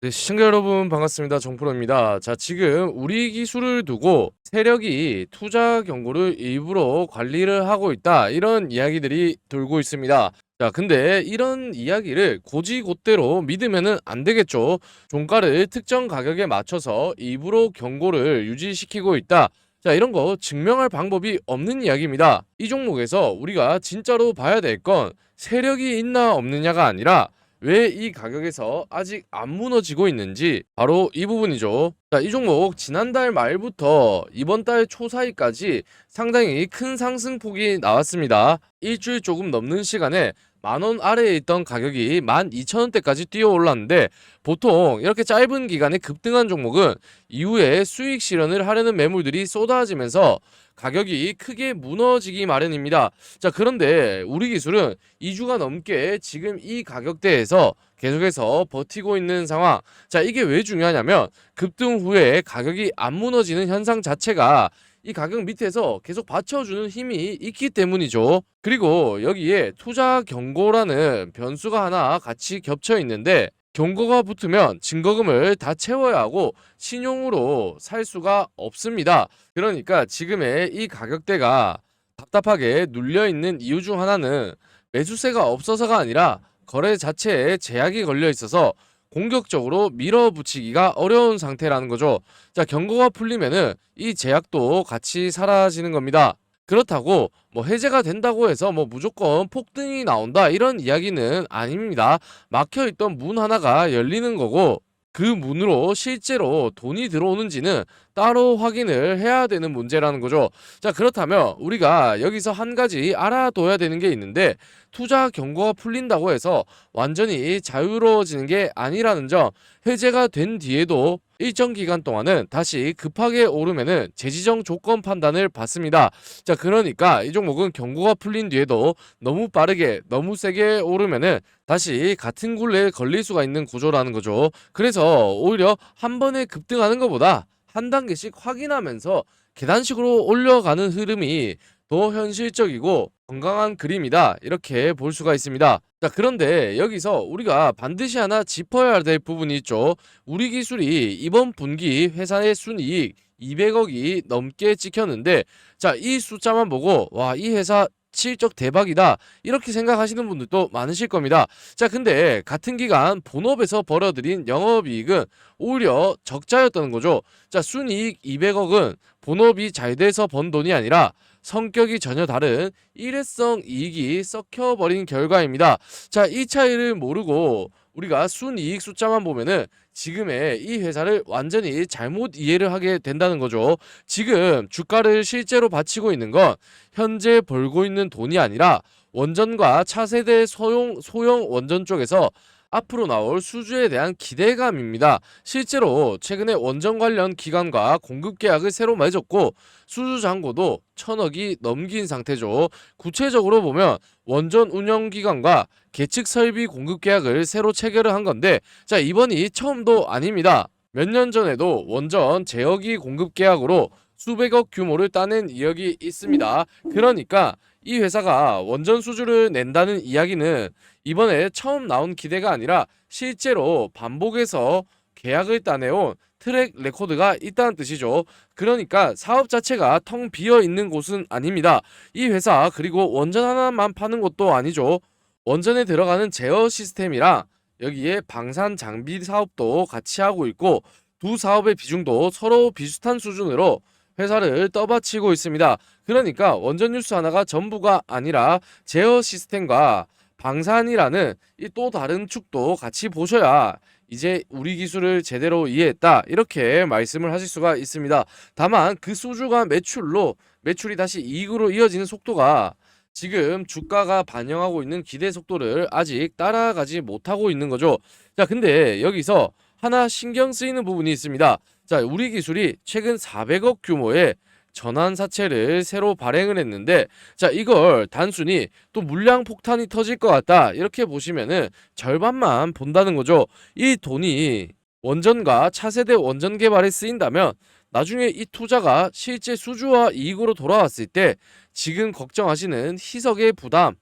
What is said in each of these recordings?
네, 시청자 여러분 반갑습니다. 정프로입니다. 자, 지금 우리 기술을 두고 세력이 투자 경고를 일부러 관리를 하고 있다. 이런 이야기들이 돌고 있습니다. 자, 근데 이런 이야기를 고지곳대로 믿으면은 안 되겠죠. 종가를 특정 가격에 맞춰서 일부러 경고를 유지시키고 있다. 자, 이런 거 증명할 방법이 없는 이야기입니다. 이 종목에서 우리가 진짜로 봐야 될 건 세력이 있나 없느냐가 아니라 왜 이 가격에서 아직 안 무너지고 있는지 바로 이 부분이죠. 자, 이 종목 지난달 말부터 이번 달 초 사이까지 상당히 큰 상승폭이 나왔습니다. 일주일 조금 넘는 시간에 10,000원 아래에 있던 가격이 12,000원대까지 뛰어 올랐는데, 보통 이렇게 짧은 기간에 급등한 종목은 이후에 수익 실현을 하려는 매물들이 쏟아지면서 가격이 크게 무너지기 마련입니다. 자, 그런데 우리 기술은 2주가 넘게 지금 이 가격대에서 계속해서 버티고 있는 상황. 자, 이게 왜 중요하냐면 급등 후에 가격이 안 무너지는 현상 자체가 이 가격 밑에서 계속 받쳐주는 힘이 있기 때문이죠. 그리고 여기에 투자 경고라는 변수가 하나 같이 겹쳐 있는데, 경고가 붙으면 증거금을 다 채워야 하고 신용으로 살 수가 없습니다. 그러니까 지금의 이 가격대가 답답하게 눌려있는 이유 중 하나는 매수세가 없어서가 아니라 거래 자체에 제약이 걸려 있어서 공격적으로 밀어붙이기가 어려운 상태라는 거죠. 자, 경고가 풀리면은 이 제약도 같이 사라지는 겁니다. 그렇다고 뭐 해제가 된다고 해서 뭐 무조건 폭등이 나온다 이런 이야기는 아닙니다. 막혀있던 문 하나가 열리는 거고, 그 문으로 실제로 돈이 들어오는지는 따로 확인을 해야 되는 문제라는 거죠. 자, 그렇다면 우리가 여기서 한 가지 알아둬야 되는 게 있는데, 투자 경고가 풀린다고 해서 완전히 자유로워지는 게 아니라는 점, 해제가 된 뒤에도 일정 기간 동안은 다시 급하게 오르면은 재지정 조건 판단을 받습니다. 자, 그러니까 이 종목은 경고가 풀린 뒤에도 너무 빠르게 너무 세게 오르면은 다시 같은 굴레에 걸릴 수가 있는 구조라는 거죠. 그래서 오히려 한 번에 급등하는 것보다 한 단계씩 확인하면서 계단식으로 올려가는 흐름이 더 현실적이고 건강한 그림이다, 이렇게 볼 수가 있습니다. 자, 그런데 여기서 우리가 반드시 하나 짚어야 될 부분이 있죠. 우리 기술이 이번 분기 회사의 순이익 200억이 넘게 찍혔는데, 자, 이 숫자만 보고 와, 이 회사 실적 대박이다 이렇게 생각하시는 분들도 많으실 겁니다. 자, 근데 같은 기간 본업에서 벌어들인 영업이익은 오히려 적자였다는 거죠. 자, 순이익 200억은 본업이 잘 돼서 번 돈이 아니라 성격이 전혀 다른 일회성 이익이 썩혀버린 결과입니다. 자, 이 차이를 모르고 우리가 순이익 숫자만 보면은 지금의 이 회사를 완전히 잘못 이해를 하게 된다는 거죠. 지금 주가를 실제로 바치고 있는 건 현재 벌고 있는 돈이 아니라 원전과 차세대 소형 원전 쪽에서 앞으로 나올 수주에 대한 기대감입니다. 실제로 최근에 원전 관련 기관과 공급 계약을 새로 맺었고 수주 잔고도 1,000억이 넘긴 상태죠. 구체적으로 보면 원전 운영 기관과 계측 설비 공급 계약을 새로 체결을 한 건데, 자, 이번이 처음도 아닙니다. 몇 년 전에도 원전 제어기 공급 계약으로 수백억 규모를 따낸 이력이 있습니다. 그러니까 이 회사가 원전 수주를 낸다는 이야기는 이번에 처음 나온 기대가 아니라 실제로 반복해서 계약을 따내온 트랙 레코드가 있다는 뜻이죠. 그러니까 사업 자체가 텅 비어 있는 곳은 아닙니다. 이 회사 그리고 원전 하나만 파는 것도 아니죠. 원전에 들어가는 제어 시스템이랑 여기에 방산 장비 사업도 같이 하고 있고, 두 사업의 비중도 서로 비슷한 수준으로 회사를 떠받치고 있습니다. 그러니까 원전 뉴스 하나가 전부가 아니라 제어 시스템과 방산이라는 이 또 다른 축도 같이 보셔야 이제 우리 기술을 제대로 이해했다, 이렇게 말씀을 하실 수가 있습니다. 다만 그 수주가 매출이 다시 이익으로 이어지는 속도가 지금 주가가 반영하고 있는 기대 속도를 아직 따라가지 못하고 있는 거죠. 자, 근데 여기서 하나 신경 쓰이는 부분이 있습니다. 자, 우리 기술이 최근 400억 규모의 전환사채를 새로 발행을 했는데, 자, 이걸 단순히 또 물량 폭탄이 터질 것 같다 이렇게 보시면은 절반만 본다는 거죠. 이 돈이 원전과 차세대 원전 개발에 쓰인다면 나중에 이 투자가 실제 수주와 이익으로 돌아왔을 때 지금 걱정하시는 희석의 부담,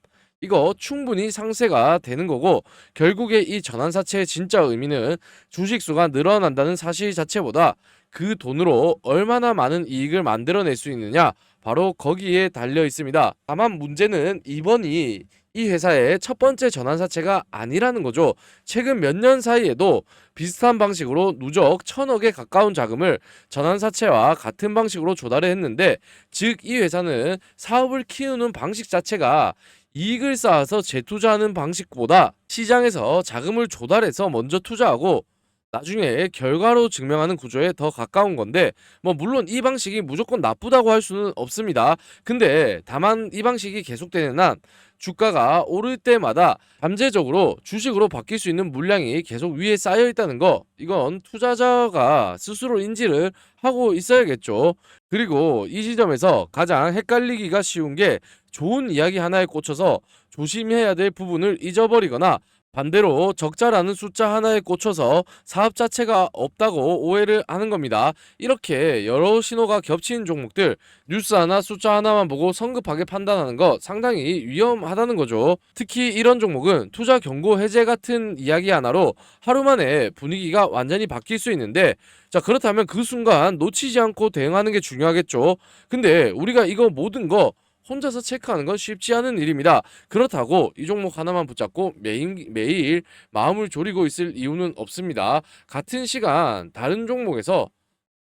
이거 충분히 상쇄가 되는 거고, 결국에 이 전환사채의 진짜 의미는 주식수가 늘어난다는 사실 자체보다 그 돈으로 얼마나 많은 이익을 만들어낼 수 있느냐, 바로 거기에 달려 있습니다. 다만 문제는 이번이 이 회사의 첫 번째 전환사채가 아니라는 거죠. 최근 몇 년 사이에도 비슷한 방식으로 누적 1,000억에 가까운 자금을 전환사채와 같은 방식으로 조달을 했는데, 즉 이 회사는 사업을 키우는 방식 자체가 이익을 쌓아서 재투자하는 방식보다 시장에서 자금을 조달해서 먼저 투자하고 나중에 결과로 증명하는 구조에 더 가까운 건데, 물론 이 방식이 무조건 나쁘다고 할 수는 없습니다. 근데 다만 이 방식이 계속되는 한 주가가 오를 때마다 잠재적으로 주식으로 바뀔 수 있는 물량이 계속 위에 쌓여 있다는 거, 이건 투자자가 스스로 인지를 하고 있어야겠죠. 그리고 이 지점에서 가장 헷갈리기가 쉬운 게, 좋은 이야기 하나에 꽂혀서 조심해야 될 부분을 잊어버리거나 반대로 적자라는 숫자 하나에 꽂혀서 사업 자체가 없다고 오해를 하는 겁니다. 이렇게 여러 신호가 겹친 종목들, 뉴스 하나 숫자 하나만 보고 성급하게 판단하는 거 상당히 위험하다는 거죠. 특히 이런 종목은 투자 경고 해제 같은 이야기 하나로 하루 만에 분위기가 완전히 바뀔 수 있는데, 자, 그렇다면 그 순간 놓치지 않고 대응하는 게 중요하겠죠. 근데 우리가 이거 모든 거 혼자서 체크하는 건 쉽지 않은 일입니다. 그렇다고 이 종목 하나만 붙잡고 매일 마음을 졸이고 있을 이유는 없습니다. 같은 시간 다른 종목에서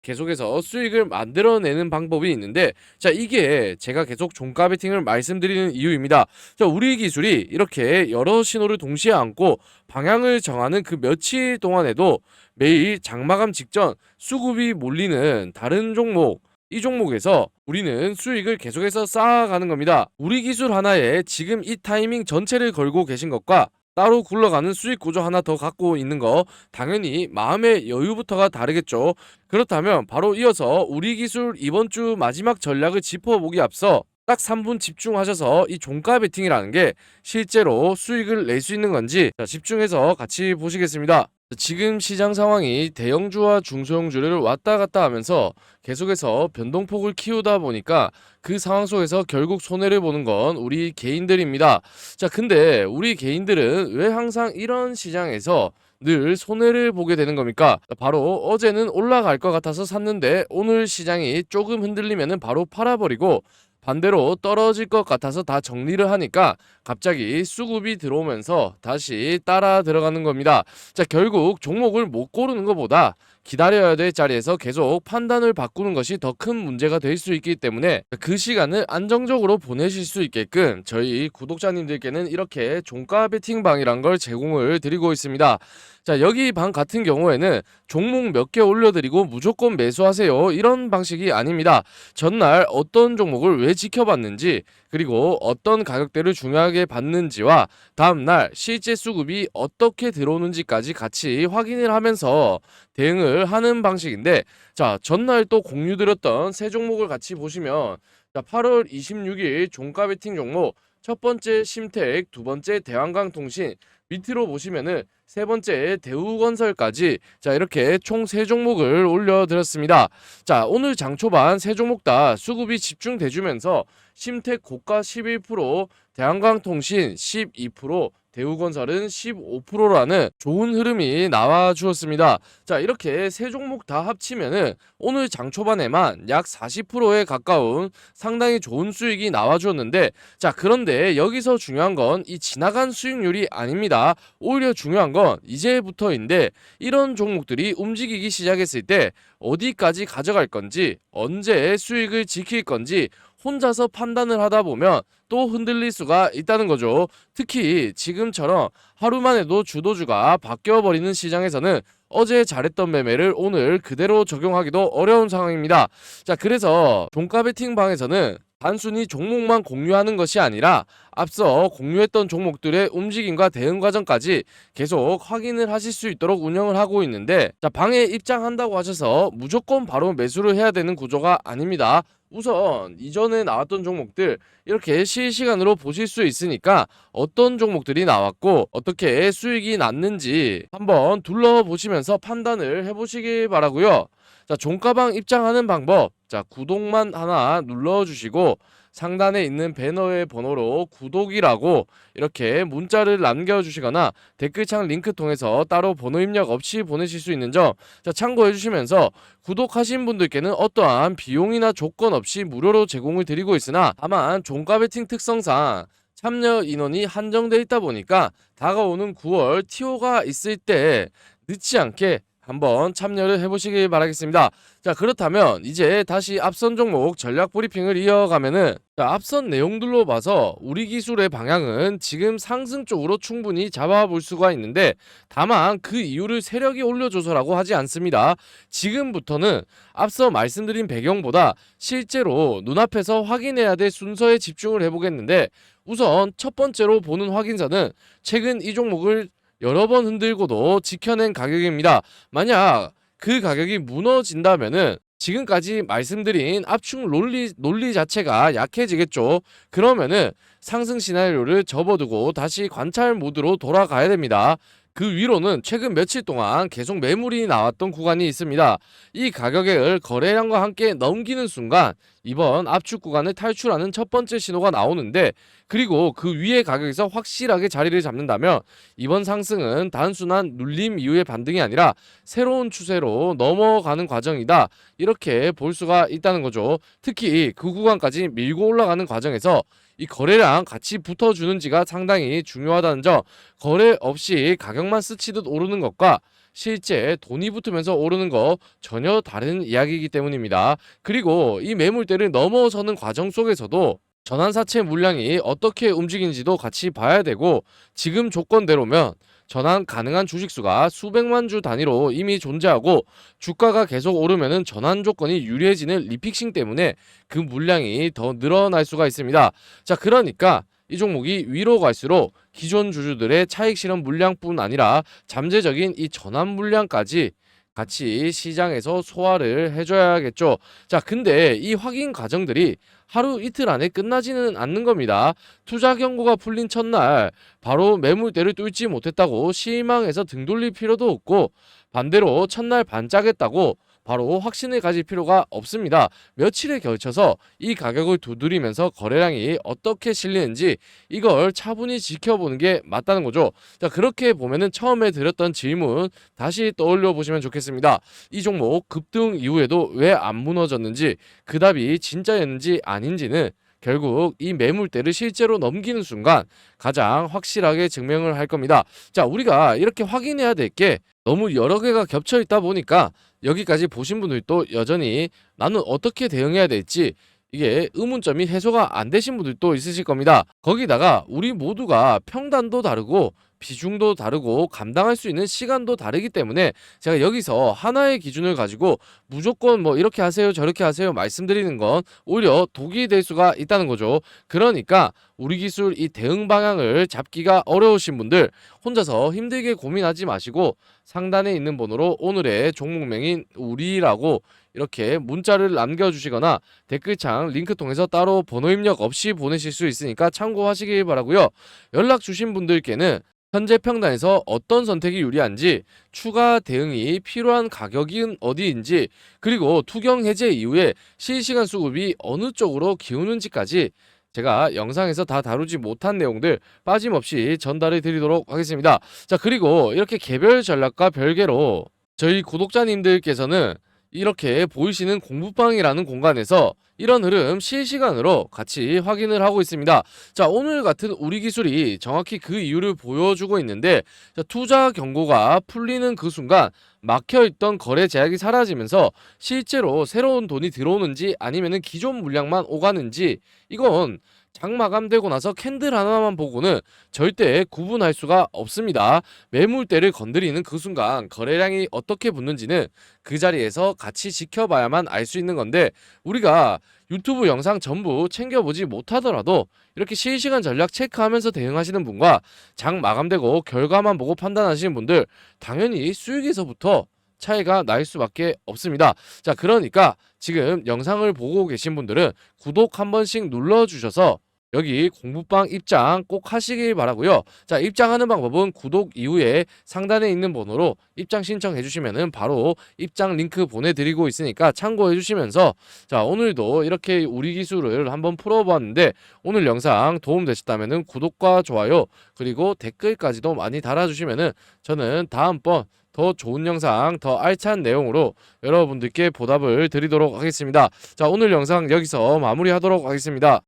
계속해서 수익을 만들어내는 방법이 있는데, 자, 이게 제가 계속 종가 베팅을 말씀드리는 이유입니다. 자, 우리 기술이 이렇게 여러 신호를 동시에 안고 방향을 정하는 그 며칠 동안에도 매일 장마감 직전 수급이 몰리는 다른 종목, 이 종목에서 우리는 수익을 계속해서 쌓아가는 겁니다. 우리 기술 하나에 지금 이 타이밍 전체를 걸고 계신 것과 따로 굴러가는 수익 구조 하나 더 갖고 있는 거, 당연히 마음의 여유부터가 다르겠죠. 그렇다면 바로 이어서 우리 기술 이번 주 마지막 전략을 짚어보기 앞서 딱 3분 집중하셔서 이 종가 베팅이라는 게 실제로 수익을 낼 수 있는 건지, 자, 집중해서 같이 보시겠습니다. 지금 시장 상황이 대형주와 중소형주를 왔다 갔다 하면서 계속해서 변동폭을 키우다 보니까 그 상황 속에서 결국 손해를 보는 건 우리 개인들입니다. 자, 근데 우리 개인들은 왜 항상 이런 시장에서 늘 손해를 보게 되는 겁니까? 바로 어제는 올라갈 것 같아서 샀는데 오늘 시장이 조금 흔들리면은 바로 팔아버리고, 반대로 떨어질 것 같아서 다 정리를 하니까 갑자기 수급이 들어오면서 다시 따라 들어가는 겁니다. 자, 결국 종목을 못 고르는 것보다 기다려야 될 자리에서 계속 판단을 바꾸는 것이 더 큰 문제가 될 수 있기 때문에, 그 시간을 안정적으로 보내실 수 있게끔 저희 구독자님들께는 이렇게 종가 베팅방이란 걸 제공을 드리고 있습니다. 자, 여기 방 같은 경우에는 종목 몇 개 올려드리고 무조건 매수하세요, 이런 방식이 아닙니다. 전날 어떤 종목을 왜 지켜봤는지, 그리고 어떤 가격대를 중요하게 봤는지와 다음날 실제 수급이 어떻게 들어오는지까지 같이 확인을 하면서 대응을 하는 방식인데, 자, 전날 또 공유드렸던 세 종목을 같이 보시면, 자, 8월 26일 종가 베팅 종목 첫 번째 심택, 두 번째 대한강통신, 밑으로 보시면은 세 번째 대우건설까지, 자, 이렇게 총 세 종목을 올려드렸습니다. 자, 오늘 장 초반 세 종목 다 수급이 집중돼주면서 심택 고가 11%, 대한강통신 12%, 대우건설은 15%라는 좋은 흐름이 나와 주었습니다. 자, 이렇게 세 종목 다 합치면은 오늘 장 초반에만 약 40%에 가까운 상당히 좋은 수익이 나와 주었는데, 자, 그런데 여기서 중요한 건 이 지나간 수익률이 아닙니다. 오히려 중요한 건 이제부터인데, 이런 종목들이 움직이기 시작했을 때 어디까지 가져갈 건지, 언제 수익을 지킬 건지 혼자서 판단을 하다 보면 또 흔들릴 수가 있다는 거죠. 특히 지금처럼 하루만 해도 주도주가 바뀌어버리는 시장에서는 어제 잘했던 매매를 오늘 그대로 적용하기도 어려운 상황입니다. 자, 그래서 종가 베팅 방에서는 단순히 종목만 공유하는 것이 아니라 앞서 공유했던 종목들의 움직임과 대응 과정까지 계속 확인을 하실 수 있도록 운영을 하고 있는데, 자, 방에 입장한다고 하셔서 무조건 바로 매수를 해야 되는 구조가 아닙니다. 우선 이전에 나왔던 종목들 이렇게 실시간으로 보실 수 있으니까 어떤 종목들이 나왔고 어떻게 수익이 났는지 한번 둘러보시면서 판단을 해보시길 바라고요. 자, 종가방 입장하는 방법, 자, 구독만 하나 눌러주시고 상단에 있는 배너의 번호로 구독이라고 이렇게 문자를 남겨주시거나 댓글창 링크 통해서 따로 번호 입력 없이 보내실 수 있는 점 참고해 주시면서, 구독하신 분들께는 어떠한 비용이나 조건 없이 무료로 제공을 드리고 있으나 다만 종가 배팅 특성상 참여 인원이 한정돼 있다 보니까 다가오는 9월 TO가 있을 때 늦지 않게 한번 참여를 해보시길 바라겠습니다. 자, 그렇다면 이제 다시 앞선 종목 전략 브리핑을 이어가면은, 앞선 내용들로 봐서 우리 기술의 방향은 지금 상승 쪽으로 충분히 잡아볼 수가 있는데, 다만 그 이유를 세력이 올려줘서라고 하지 않습니다. 지금부터는 앞서 말씀드린 배경보다 실제로 눈앞에서 확인해야 될 순서에 집중을 해보겠는데, 우선 첫 번째로 보는 확인사는 최근 이 종목을 여러 번 흔들고도 지켜낸 가격입니다. 만약 그 가격이 무너진다면은 지금까지 말씀드린 압축 논리 자체가 약해지겠죠. 그러면은 상승 시나리오를 접어두고 다시 관찰 모드로 돌아가야 됩니다. 그 위로는 최근 며칠 동안 계속 매물이 나왔던 구간이 있습니다. 이 가격을 거래량과 함께 넘기는 순간 이번 압축 구간을 탈출하는 첫 번째 신호가 나오는데, 그리고 그 위의 가격에서 확실하게 자리를 잡는다면 이번 상승은 단순한 눌림 이후의 반등이 아니라 새로운 추세로 넘어가는 과정이다, 이렇게 볼 수가 있다는 거죠. 특히 그 구간까지 밀고 올라가는 과정에서 이 거래량 같이 붙어주는지가 상당히 중요하다는 점, 거래 없이 가격만 스치듯 오르는 것과 실제 돈이 붙으면서 오르는 거 전혀 다른 이야기이기 때문입니다. 그리고 이 매물대를 넘어서는 과정 속에서도 전환사채 물량이 어떻게 움직이는지도 같이 봐야 되고, 지금 조건대로면 전환 가능한 주식수가 수백만 주 단위로 이미 존재하고, 주가가 계속 오르면은 전환 조건이 유리해지는 리픽싱 때문에 그 물량이 더 늘어날 수가 있습니다. 자, 그러니까 이 종목이 위로 갈수록 기존 주주들의 차익 실현 물량뿐 아니라 잠재적인 이 전환 물량까지 같이 시장에서 소화를 해줘야겠죠. 자, 근데 이 확인 과정들이 하루 이틀 안에 끝나지는 않는 겁니다. 투자 경고가 풀린 첫날 바로 매물대를 뚫지 못했다고 실망해서 등 돌릴 필요도 없고, 반대로 첫날 반짝했다고 바로 확신을 가질 필요가 없습니다. 며칠에 걸쳐서 이 가격을 두드리면서 거래량이 어떻게 실리는지 이걸 차분히 지켜보는 게 맞다는 거죠. 자, 그렇게 보면은 처음에 드렸던 질문 다시 떠올려 보시면 좋겠습니다. 이 종목 급등 이후에도 왜 안 무너졌는지, 그 답이 진짜였는지 아닌지는 결국 이 매물대를 실제로 넘기는 순간 가장 확실하게 증명을 할 겁니다. 자, 우리가 이렇게 확인해야 될 게 너무 여러 개가 겹쳐 있다 보니까 여기까지 보신 분들도 여전히 나는 어떻게 대응해야 될지 이게 의문점이 해소가 안 되신 분들도 있으실 겁니다. 거기다가 우리 모두가 평단도 다르고 비중도 다르고 감당할 수 있는 시간도 다르기 때문에 제가 여기서 하나의 기준을 가지고 무조건 뭐 이렇게 하세요 저렇게 하세요 말씀드리는 건 오히려 독이 될 수가 있다는 거죠. 그러니까 우리 기술 이 대응 방향을 잡기가 어려우신 분들 혼자서 힘들게 고민하지 마시고, 상단에 있는 번호로 오늘의 종목명인 우리라고 이렇게 문자를 남겨주시거나 댓글창 링크 통해서 따로 번호 입력 없이 보내실 수 있으니까 참고하시길 바라고요. 연락 주신 분들께는 현재 평단에서 어떤 선택이 유리한지, 추가 대응이 필요한 가격은 어디인지, 그리고 투경 해제 이후에 실시간 수급이 어느 쪽으로 기우는지까지 제가 영상에서 다 다루지 못한 내용들 빠짐없이 전달해 드리도록 하겠습니다. 자, 그리고 이렇게 개별 전략과 별개로 저희 구독자님들께서는 이렇게 보이시는 공부방이라는 공간에서 이런 흐름 실시간으로 같이 확인을 하고 있습니다. 자, 오늘 같은 우리 기술이 정확히 그 이유를 보여주고 있는데, 자, 투자 경고가 풀리는 그 순간 막혀있던 거래 제약이 사라지면서 실제로 새로운 돈이 들어오는지 아니면 기존 물량만 오가는지, 이건 장 마감되고 나서 캔들 하나만 보고는 절대 구분할 수가 없습니다. 매물대를 건드리는 그 순간 거래량이 어떻게 붙는지는 그 자리에서 같이 지켜봐야만 알 수 있는 건데, 우리가 유튜브 영상 전부 챙겨보지 못하더라도 이렇게 실시간 전략 체크하면서 대응하시는 분과 장 마감되고 결과만 보고 판단하시는 분들 당연히 수익에서부터 차이가 날 수밖에 없습니다. 자, 그러니까 지금 영상을 보고 계신 분들은 구독 한 번씩 눌러주셔서 여기 공부방 입장 꼭 하시길 바라고요. 자, 입장하는 방법은 구독 이후에 상단에 있는 번호로 입장 신청해 주시면은 바로 입장 링크 보내드리고 있으니까 참고해 주시면서, 자, 오늘도 이렇게 우리 기술을 한번 풀어봤는데 오늘 영상 도움 되셨다면은 구독과 좋아요 그리고 댓글까지도 많이 달아주시면은 저는 다음번 더 좋은 영상, 더 알찬 내용으로 여러분들께 보답을 드리도록 하겠습니다. 자, 오늘 영상 여기서 마무리하도록 하겠습니다.